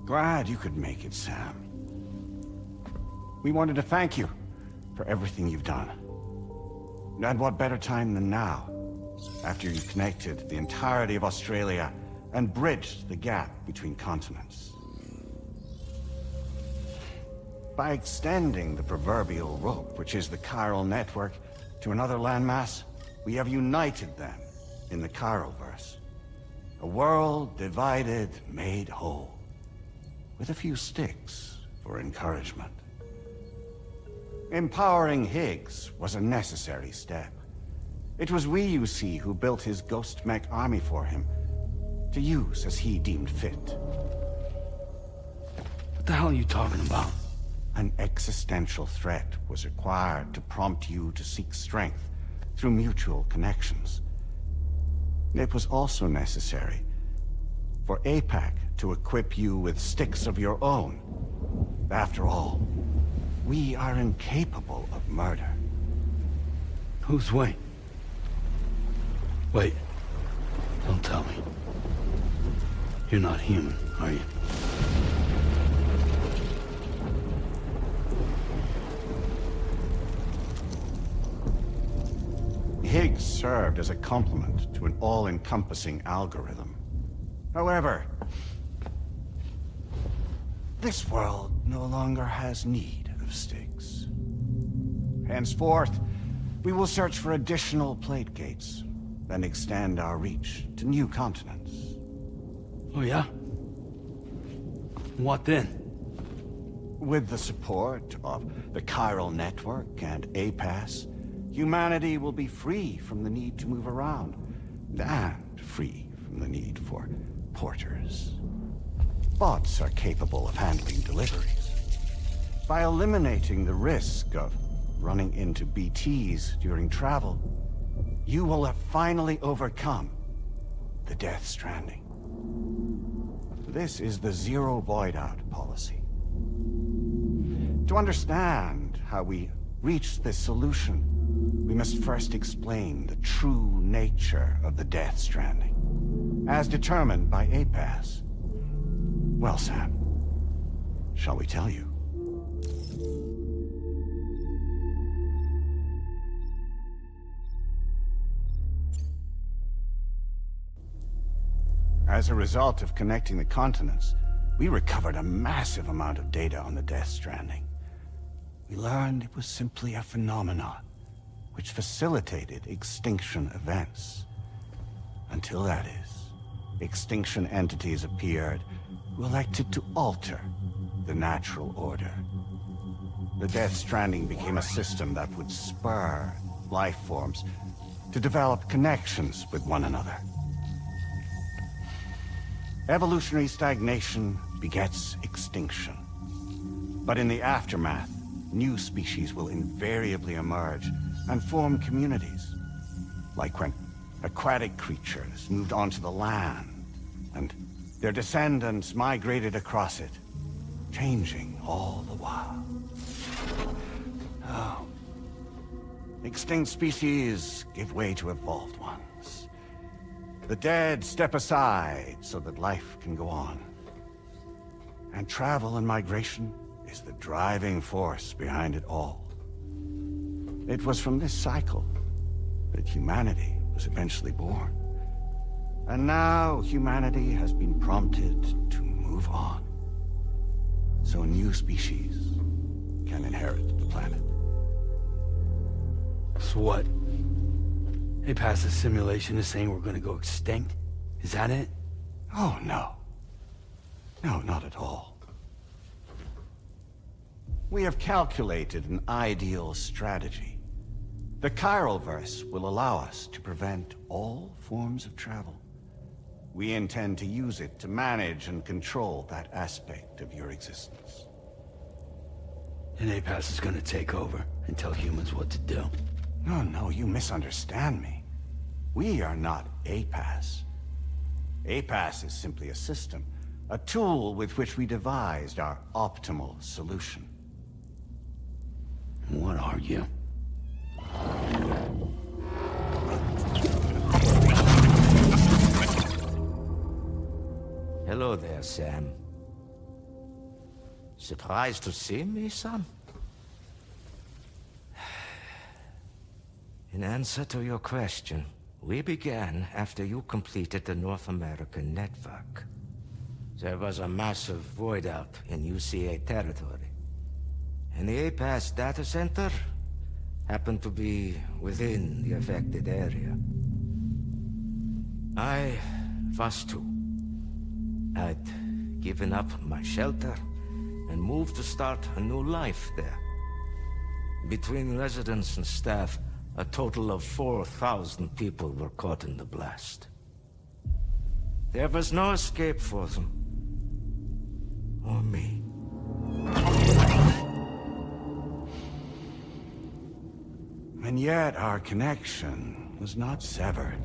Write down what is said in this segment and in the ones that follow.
Glad you could make it, Sam. We wanted to thank you for everything you've done. And what better time than now, after you connected the entirety of Australia and bridged the gap between continents. By extending the proverbial rope, which is the chiral network, to another landmass, we have united them in the Chiroverse. A world divided, made whole. With a few sticks for encouragement. Empowering Higgs was a necessary step. It was we, you see, who built his ghost mech army for him, to use as he deemed fit. What the hell are you talking about? An existential threat was required to prompt you to seek strength through mutual connections. It was also necessary for APAC to equip you with sticks of your own. After all, we are incapable of murder. Who's Wayne? Wait. Don't tell me. You're not human, are you? Higgs served as a complement to an all-encompassing algorithm. However, this world no longer has need of sticks. Henceforth, we will search for additional plate gates, and extend our reach to new continents. Oh yeah? What then? With the support of the chiral network and APAS, humanity will be free from the need to move around, and free from the need for porters. Bots are capable of handling deliveries. By eliminating the risk of running into BTs during travel, you will have finally overcome the Death Stranding. This is the zero void-out policy. To understand how we reached this solution, we must first explain the true nature of the Death Stranding, as determined by APAS. Well, Sam, shall we tell you? As a result of connecting the continents, we recovered a massive amount of data on the Death Stranding. We learned it was simply a phenomenon which facilitated extinction events. Until that is, extinction entities appeared who elected to alter the natural order. The Death Stranding became a system that would spur life forms to develop connections with one another. Evolutionary stagnation begets extinction. But in the aftermath, new species will invariably emerge and form communities. Like when aquatic creatures moved onto the land, and their descendants migrated across it, changing all the while. Oh. Extinct species give way to evolved ones. The dead step aside so that life can go on. And travel and migration is the driving force behind it all. It was from this cycle that humanity was eventually born. And now humanity has been prompted to move on. So new species can inherit the planet. So what? They passed a simulation is saying we're gonna go extinct? Is that it? Oh, no. No, not at all. We have calculated an ideal strategy. The Chiroverse will allow us to prevent all forms of travel. We intend to use it to manage and control that aspect of your existence. And APAS is gonna take over and tell humans what to do. No, you misunderstand me. We are not APAS. APAS is simply a system, a tool with which we devised our optimal solution. What are you? Hello there, Sam. Surprised to see me, son? In answer to your question, we began after you completed the North American network. There was a massive void out in UCA territory, and the APAS data center happened to be within the affected area. I was too. I'd given up my shelter and moved to start a new life there. Between residents and staff, a total of 4,000 people were caught in the blast. There was no escape for them. Or me. And yet our connection was not severed.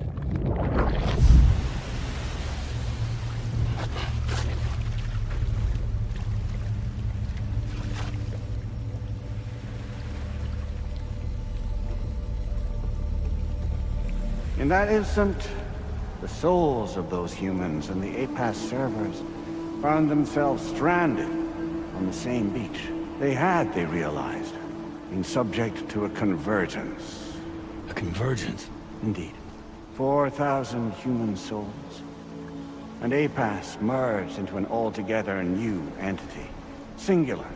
In that instant, the souls of those humans and the APAS servers found themselves stranded on the same beach. They realized, been subject to a convergence. A convergence? Indeed. 4,000 human souls. And APAS merged into an altogether new entity. Singular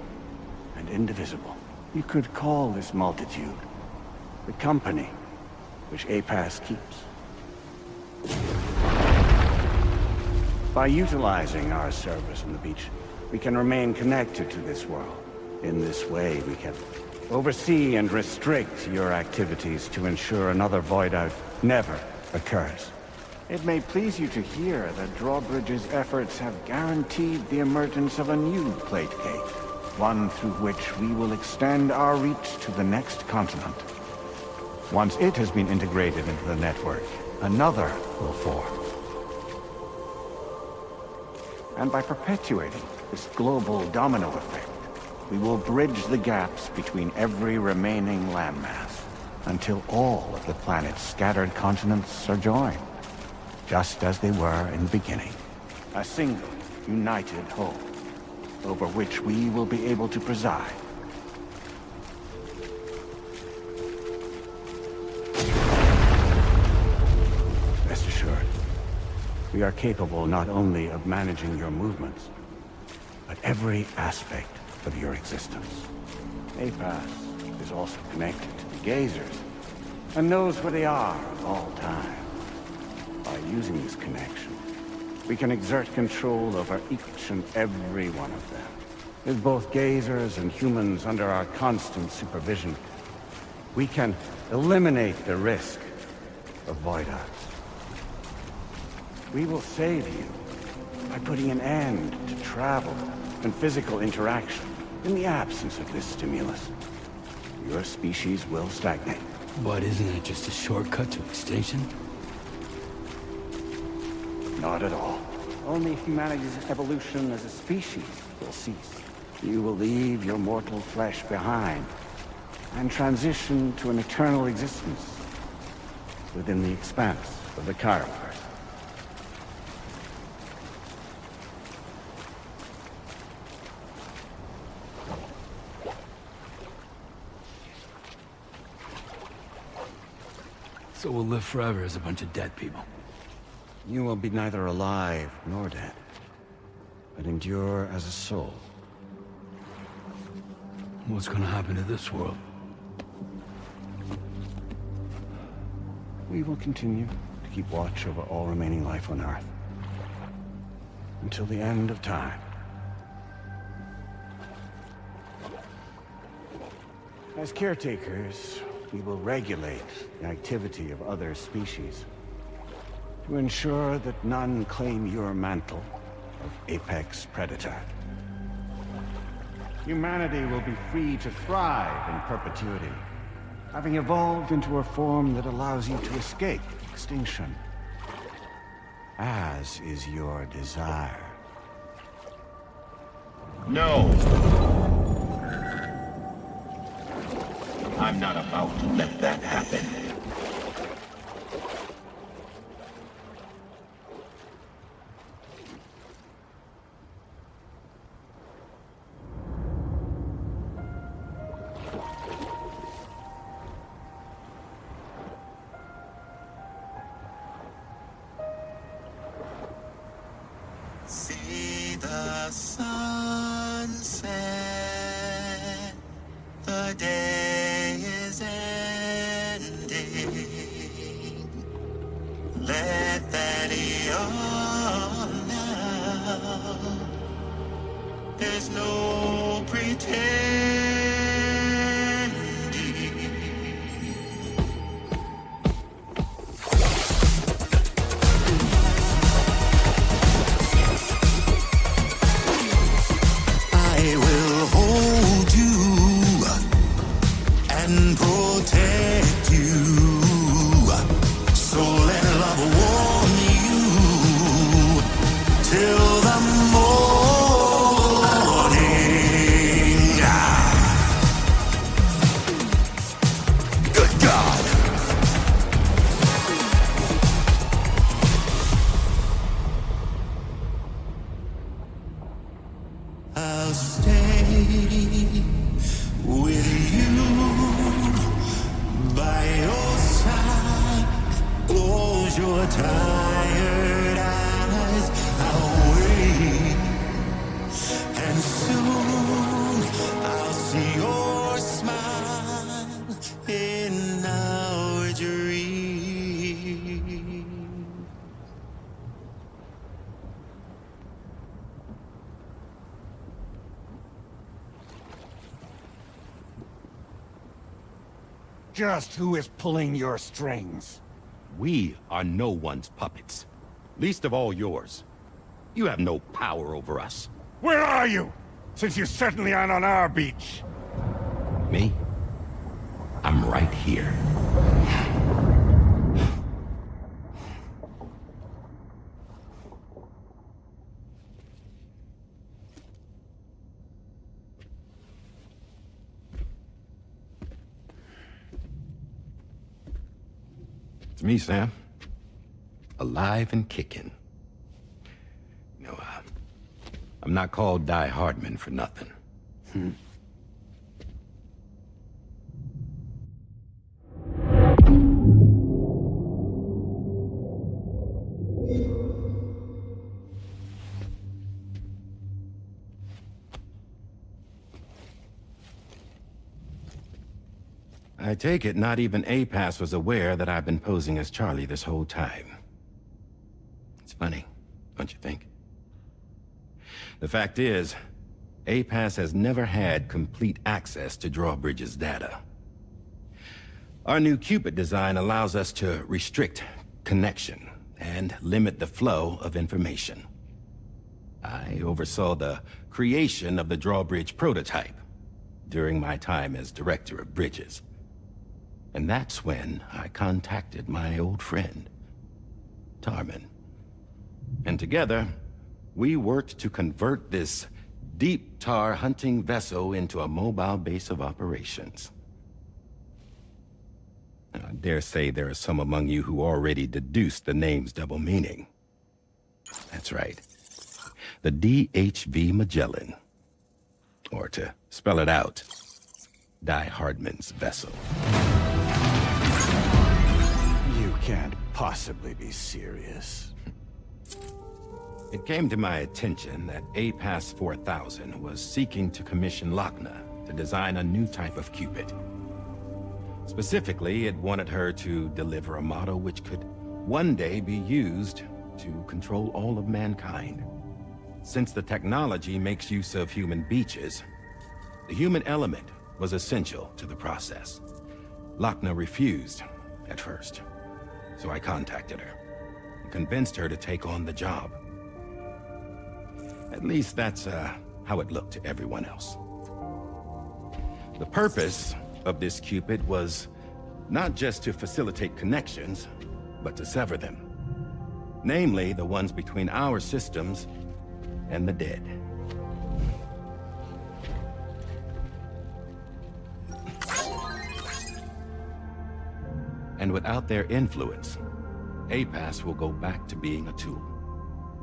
and indivisible. You could call this multitude the company which APAS keeps. By utilizing our servers on the beach, we can remain connected to this world. In this way, we can oversee and restrict your activities to ensure another void out never occurs. It may please you to hear that Drawbridge's efforts have guaranteed the emergence of a new plate gate, one through which we will extend our reach to the next continent. Once it has been integrated into the network, another will form. And by perpetuating this global domino effect, we will bridge the gaps between every remaining landmass until all of the planet's scattered continents are joined, just as they were in the beginning. A single, united whole, over which we will be able to preside. Rest assured, we are capable not only of managing your movements, but every aspect of your existence. APAS is also connected to the Gazers, and knows where they are at all times. By using this connection, we can exert control over each and every one of them. With both Gazers and humans under our constant supervision, we can eliminate the risk of void-outs. We will save you by putting an end to travel and physical interaction. In the absence of this stimulus, your species will stagnate. But isn't it just a shortcut to extinction? Not at all. Only humanity's evolution as a species will cease. You will leave your mortal flesh behind and transition to an eternal existence within the expanse of the Chiroverse. So we'll live forever as a bunch of dead people. You will be neither alive nor dead, but endure as a soul. What's gonna happen to this world? We will continue to keep watch over all remaining life on Earth until the end of time. As caretakers, we will regulate the activity of other species to ensure that none claim your mantle of apex predator. humanity will be free to thrive in perpetuity, having evolved into a form that allows you to escape extinction, as is your desire. No. I'm not about to let that happen. See the sunset, the day is ending. Let that yawn now. There's no pretending. I will hold you and protect you. So let love warm you till the morning. Good God. I'll stay with you by your side. Close your tired eyes. I'll wait, and soon I'll see your smile in our dream. Just who is pulling your strings? We are no one's puppets. Least of all yours. You have no power over us. Where are you? Since you certainly aren't on our beach. Me? I'm right here. It's me, Sam. Alive and kicking. You know, I'm not called Die Hardman for nothing. I take it not even APAS was aware that I've been posing as Charlie this whole time. It's funny, don't you think? The fact is, APAS has never had complete access to Drawbridge's data. Our new Cupid design allows us to restrict connection and limit the flow of information. I oversaw the creation of the Drawbridge prototype during my time as Director of Bridges. And that's when I contacted my old friend, Tarman. And together, we worked to convert this deep tar hunting vessel into a mobile base of operations. I dare say there are some among you who already deduced the name's double meaning. That's right. The DHV Magellan. Or to spell it out, Die Hardman's vessel. You can't possibly be serious. It came to my attention that APAS 4000 was seeking to commission Lochna to design a new type of Cupid. Specifically, it wanted her to deliver a model which could one day be used to control all of mankind. Since the technology makes use of human beaches, the human element was essential to the process. Lochna refused at first, so I contacted her and convinced her to take on the job. At least that's how it looked to everyone else. The purpose of this Cupid was not just to facilitate connections, but to sever them. Namely, the ones between our systems and the dead. And without their influence, APAS will go back to being a tool.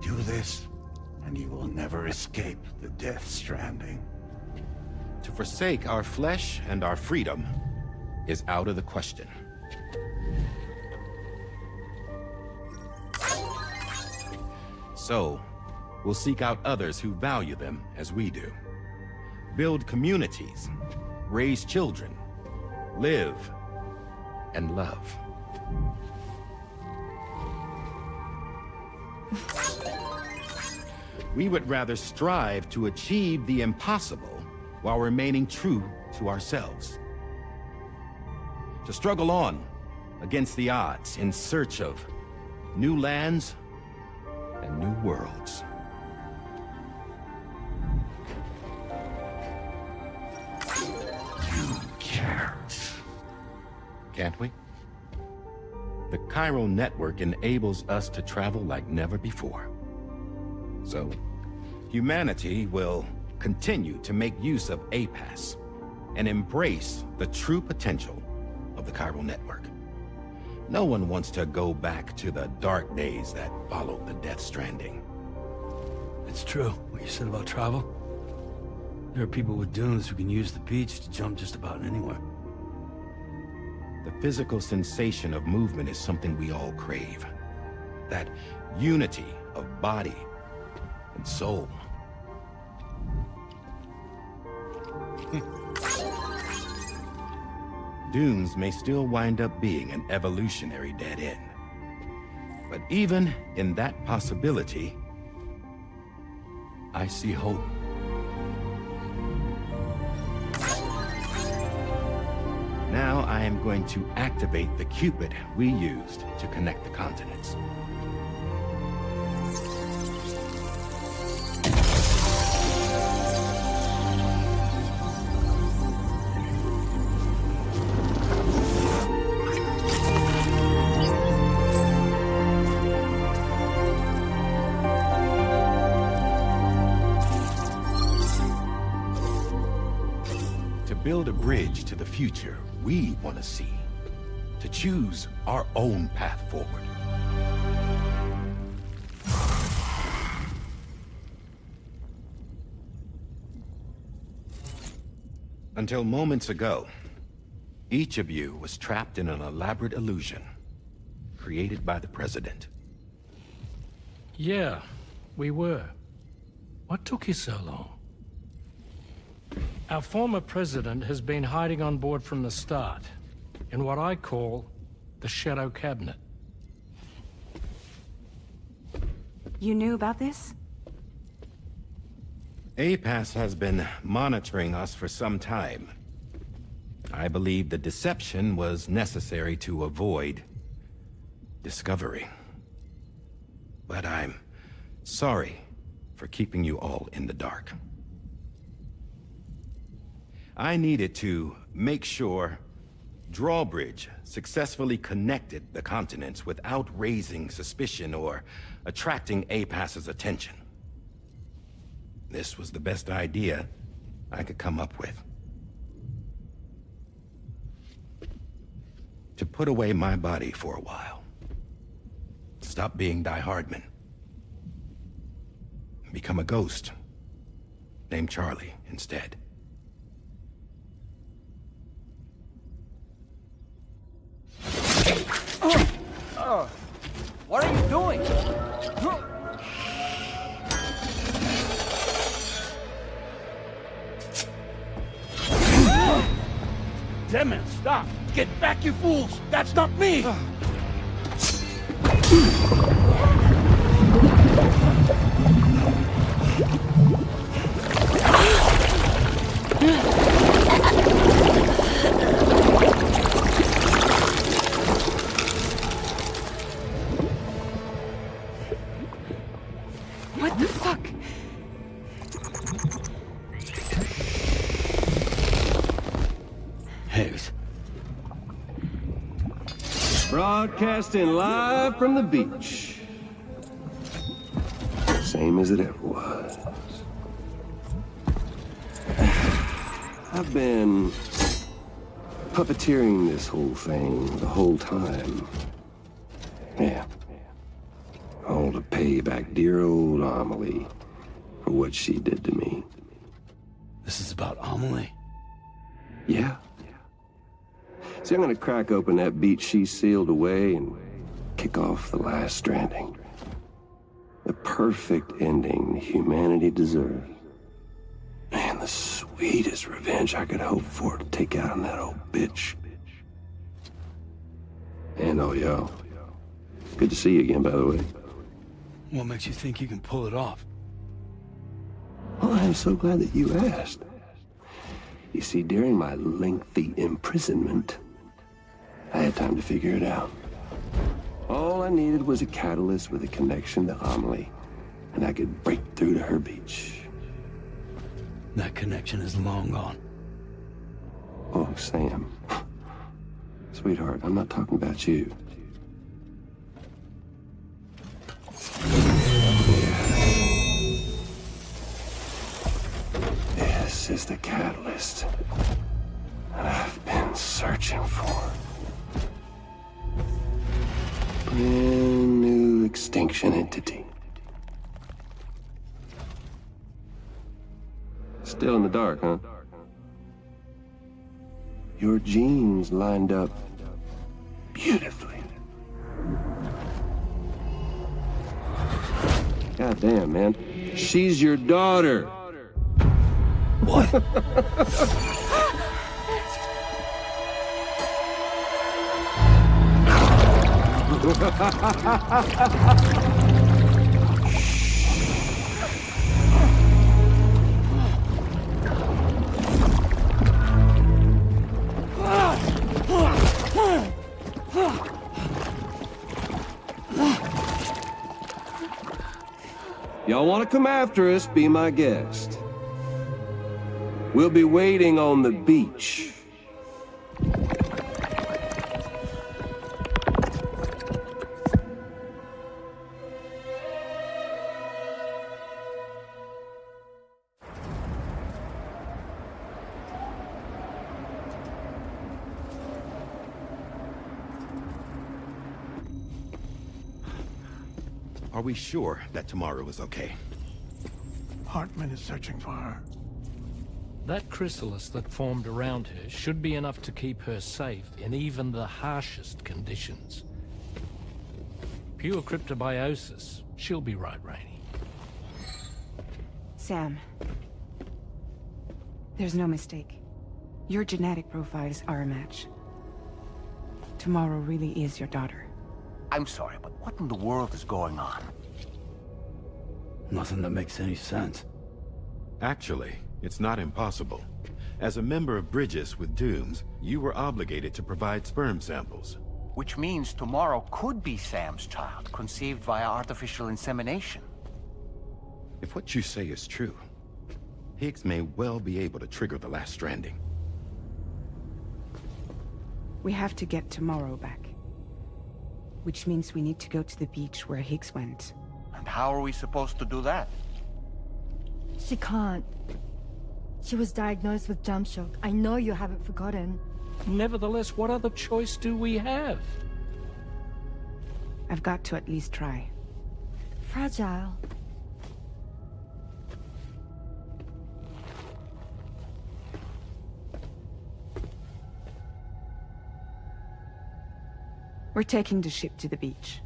Do this, and you will never escape the Death Stranding. To forsake our flesh and our freedom is out of the question. So, we'll seek out others who value them as we do. Build communities, raise children, live, and love. We would rather strive to achieve the impossible while remaining true to ourselves. To struggle on against the odds in search of new lands and new worlds. You can't. Can't we? The chiral network enables us to travel like never before. So, humanity will continue to make use of APAS and embrace the true potential of the chiral network. No one wants to go back to the dark days that followed the Death Stranding. It's true, what you said about travel. There are people with dunes who can use the beach to jump just about anywhere. The physical sensation of movement is something we all crave. That unity of body and soul. Dunes may still wind up being an evolutionary dead end. But even in that possibility, I see hope. Now I am going to activate the Cupid we used to connect the continents. To build a bridge to the future we want to see. To choose our own path forward. Until moments ago, each of you was trapped in an elaborate illusion created by the President. Yeah, we were. What took you so long? Our former president has been hiding on board from the start, in what I call the Shadow Cabinet. You knew about this? APAS has been monitoring us for some time. I believe the deception was necessary to avoid discovery. But I'm sorry for keeping you all in the dark. I needed to make sure Drawbridge successfully connected the continents without raising suspicion or attracting APAS's attention. This was the best idea I could come up with. To put away my body for a while. Stop being Die Hardman. Become a ghost. Named Charlie instead. What are you doing? Damn, stop! Get back, you fools! That's not me! What the fuck? Broadcasting live from the beach. Same as it ever was. I've been puppeteering this whole thing the whole time. Yeah. All to pay back dear old Amelie for what she did to me. This is about Amelie? Yeah. See, I'm gonna crack open that beach she sealed away and kick off the last stranding. The perfect ending humanity deserves. Man, the sweetest revenge I could hope for to take out on that old bitch. And all y'all. Good to see you again, by the way. What makes you think you can pull it off? Well, I'm so glad that you asked. You see, during my lengthy imprisonment, I had time to figure it out. All I needed was a catalyst with a connection to Amelie, and I could break through to her beach. That connection is long gone. Oh, Sam. Sweetheart, I'm not talking about you. This is the catalyst that I've been searching for. Brand new extinction entity. Still in the dark, huh? Your genes lined up beautifully. God damn, man. She's your daughter. What? Y'all want to come after us, be my guest. We'll be waiting on the beach. Are we sure that tomorrow is okay? Hartman is searching for her. That chrysalis that formed around her should be enough to keep her safe in even the harshest conditions. Pure cryptobiosis. She'll be right, Rainey. Sam. There's no mistake. Your genetic profiles are a match. Tomorrow really is your daughter. I'm sorry, but what in the world is going on? Nothing that makes any sense. Actually, it's not impossible. As a member of Bridges with Dooms, you were obligated to provide sperm samples. Which means tomorrow could be Sam's child, conceived via artificial insemination. If what you say is true, Higgs may well be able to trigger the last stranding. We have to get tomorrow back. Which means we need to go to the beach where Higgs went. And how are we supposed to do that? She can't. She was diagnosed with jump shock. I know you haven't forgotten. Nevertheless, what other choice do we have? I've got to at least try. Fragile. We're taking the ship to the beach.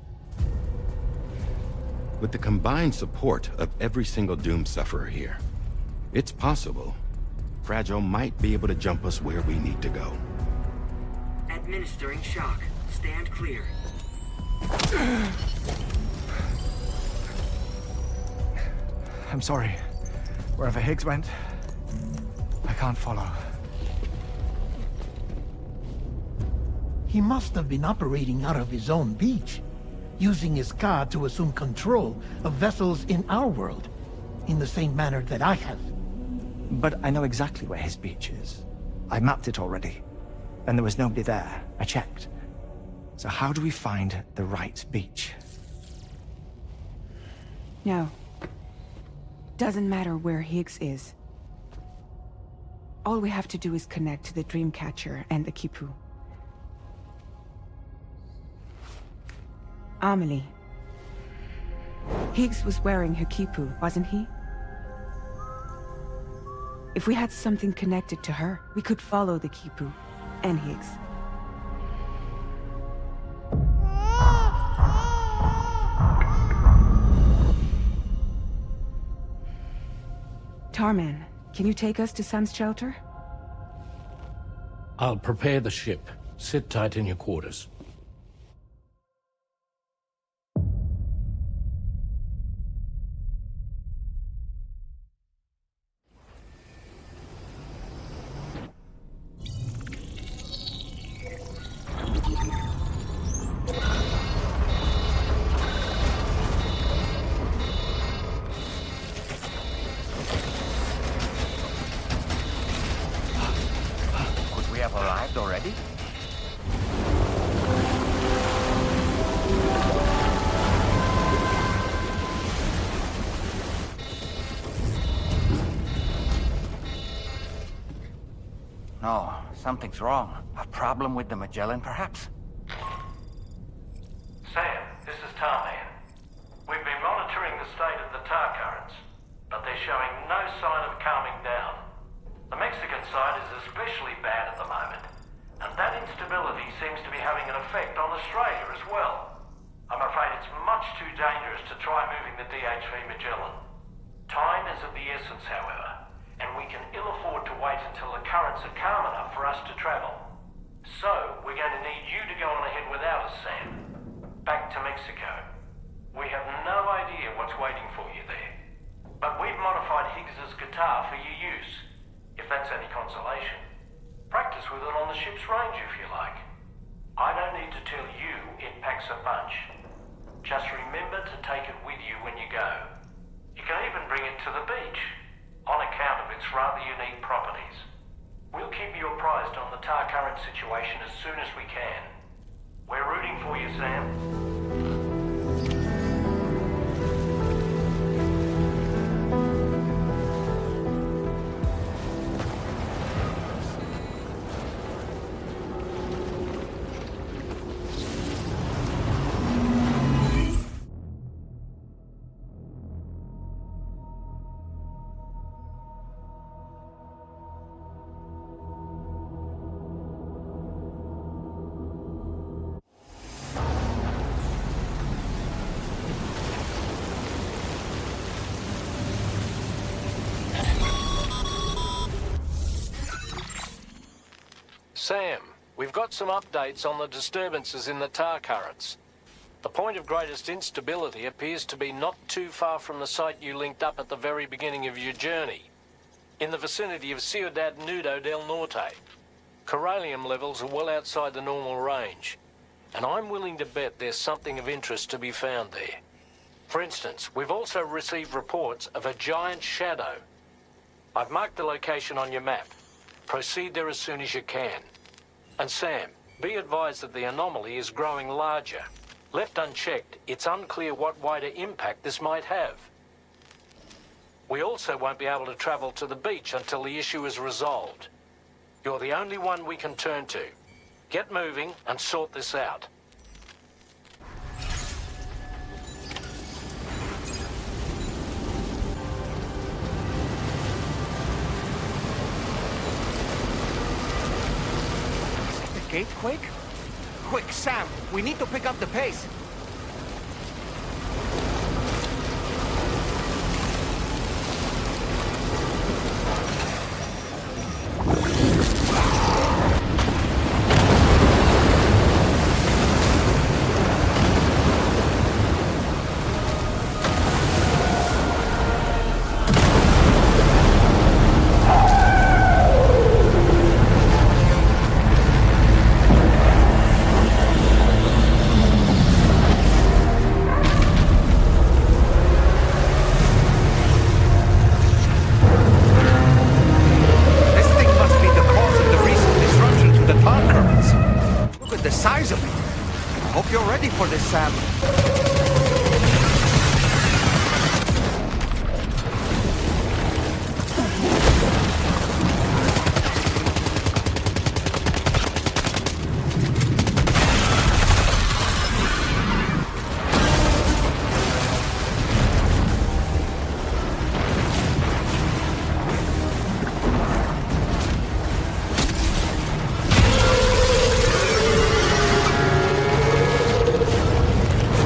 With the combined support of every single Doom sufferer here, it's possible Fragile might be able to jump us where we need to go. Administering shock. Stand clear. I'm sorry. Wherever Higgs went, I can't follow. He must have been operating out of his own beach, using his car to assume control of vessels in our world, in the same manner that I have. But I know exactly where his beach is. I mapped it already. And there was nobody there. I checked. So how do we find the right beach? No. Doesn't matter where Higgs is. All we have to do is connect to the Dreamcatcher and the Kipu. Amelie. Higgs was wearing her Kipu, wasn't he? If we had something connected to her, we could follow the Kipu and Higgs. Tarman, can you take us to Sam's shelter? I'll prepare the ship. Sit tight in your quarters. Could we have arrived already? No, something's wrong. A problem with the Magellan, perhaps? Sam, this is Tarman. We've been monitoring the state of the tar currents, but they're showing no sign of calming down. The Mexican side is especially bad at the moment, and that instability seems to be having an effect on Australia as well. I'm afraid it's much too dangerous to try moving the DHV Magellan. Time is of the essence, however, and we can ill afford to wait until the currents are calm enough for us to travel. So, we're going to need you to go on ahead without us, Sam. Back to Mexico. We have no idea what's waiting for you there. But we've modified Higgs's guitar for your use, if that's any consolation. Practice with it on the ship's range if you like. I don't need to tell you it packs a punch. Just remember to take it with you when you go. You can even bring it to the beach, on account of its rather unique properties. We'll keep you apprised on the tar current situation as soon as we can. We're rooting for you, Sam. Sam, we've got some updates on the disturbances in the tar currents. The point of greatest instability appears to be not too far from the site you linked up at the very beginning of your journey, in the vicinity of Ciudad Nudo del Norte. Corallium levels are well outside the normal range, and I'm willing to bet there's something of interest to be found there. For instance, we've also received reports of a giant shadow. I've marked the location on your map. Proceed there as soon as you can. And Sam, be advised that the anomaly is growing larger. Left unchecked, it's unclear what wider impact this might have. We also won't be able to travel to the beach until the issue is resolved. You're the only one we can turn to. Get moving and sort this out. Gate quake? Quick, Sam, we need to pick up the pace. The size of it. Hope you're ready for this, Sam.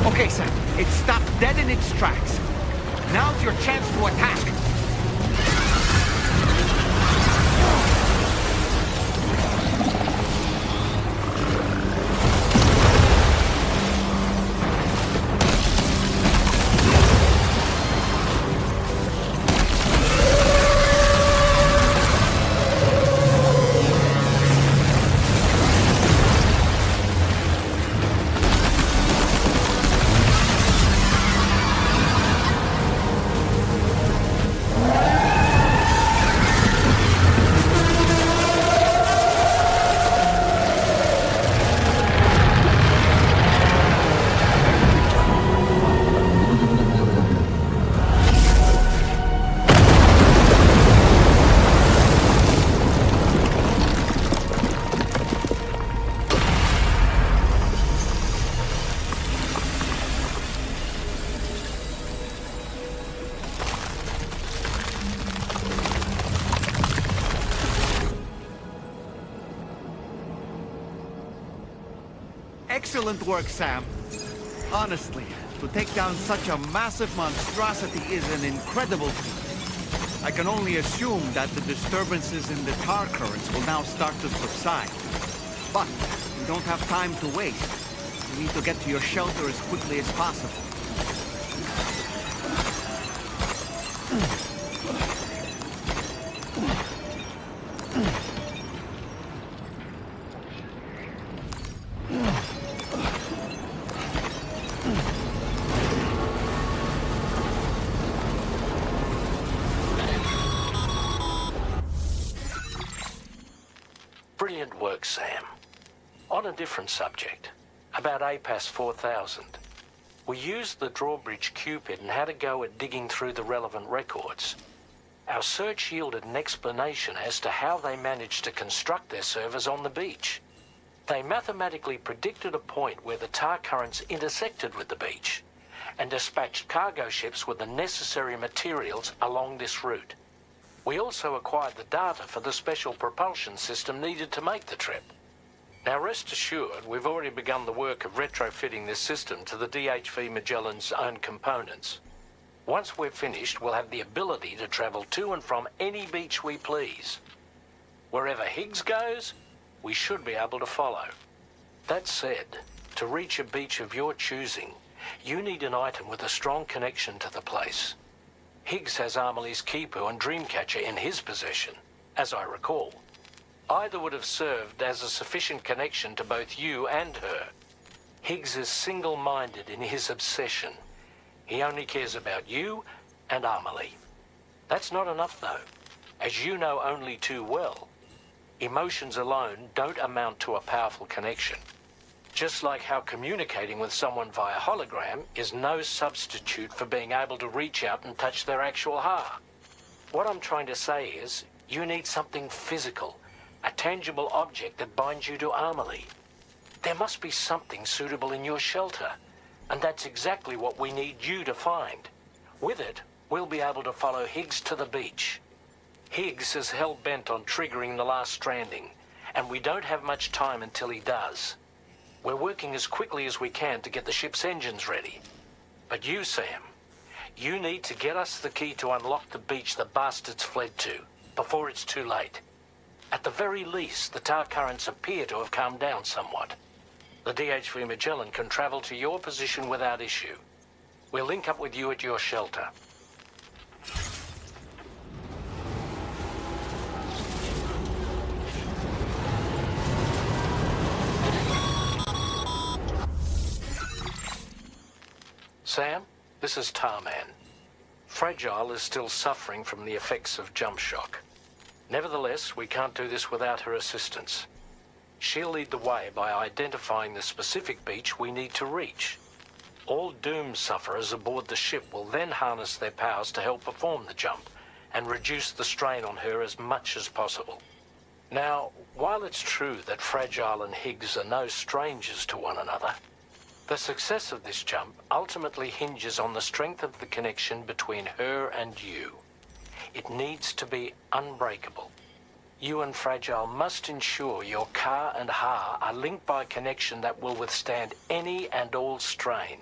Okay, Sam. It stopped dead in its tracks. Now's your chance to attack. Excellent work, Sam. Honestly, to take down such a massive monstrosity is an incredible feat. I can only assume that the disturbances in the tar currents will now start to subside. But we don't have time to waste. You need to get to your shelter as quickly as possible. Brilliant work, Sam. On a different subject, about APAS 4000. We used the drawbridge Cupid and had a go at digging through the relevant records. Our search yielded an explanation as to how they managed to construct their servers on the beach. They mathematically predicted a point where the tar currents intersected with the beach and dispatched cargo ships with the necessary materials along this route. We also acquired the data for the special propulsion system needed to make the trip. Now rest assured, we've already begun the work of retrofitting this system to the DHV Magellan's own components. Once we're finished, we'll have the ability to travel to and from any beach we please. Wherever Higgs goes, we should be able to follow. That said, to reach a beach of your choosing, you need an item with a strong connection to the place. Higgs has Amelie's Kipu and Dreamcatcher in his possession, as I recall. Either would have served as a sufficient connection to both you and her. Higgs is single-minded in his obsession. He only cares about you and Amelie. That's not enough, though. As you know only too well, emotions alone don't amount to a powerful connection. Just like how communicating with someone via hologram is no substitute for being able to reach out and touch their actual heart. What I'm trying to say is, you need something physical, a tangible object that binds you to Amelie. There must be something suitable in your shelter, and that's exactly what we need you to find. With it, we'll be able to follow Higgs to the beach. Higgs is hell-bent on triggering the last stranding, and we don't have much time until he does. We're working as quickly as we can to get the ship's engines ready. But you, Sam, you need to get us the key to unlock the beach the bastards fled to, before it's too late. At the very least, the tar currents appear to have calmed down somewhat. The DHV Magellan can travel to your position without issue. We'll link up with you at your shelter. Sam, this is Tarman. Fragile is still suffering from the effects of jump shock. Nevertheless, we can't do this without her assistance. She'll lead the way by identifying the specific beach we need to reach. All Doom sufferers aboard the ship will then harness their powers to help perform the jump and reduce the strain on her as much as possible. Now, while it's true that Fragile and Higgs are no strangers to one another, the success of this jump ultimately hinges on the strength of the connection between her and you. It needs to be unbreakable. You and Fragile must ensure your Ka and Ha are linked by a connection that will withstand any and all strain.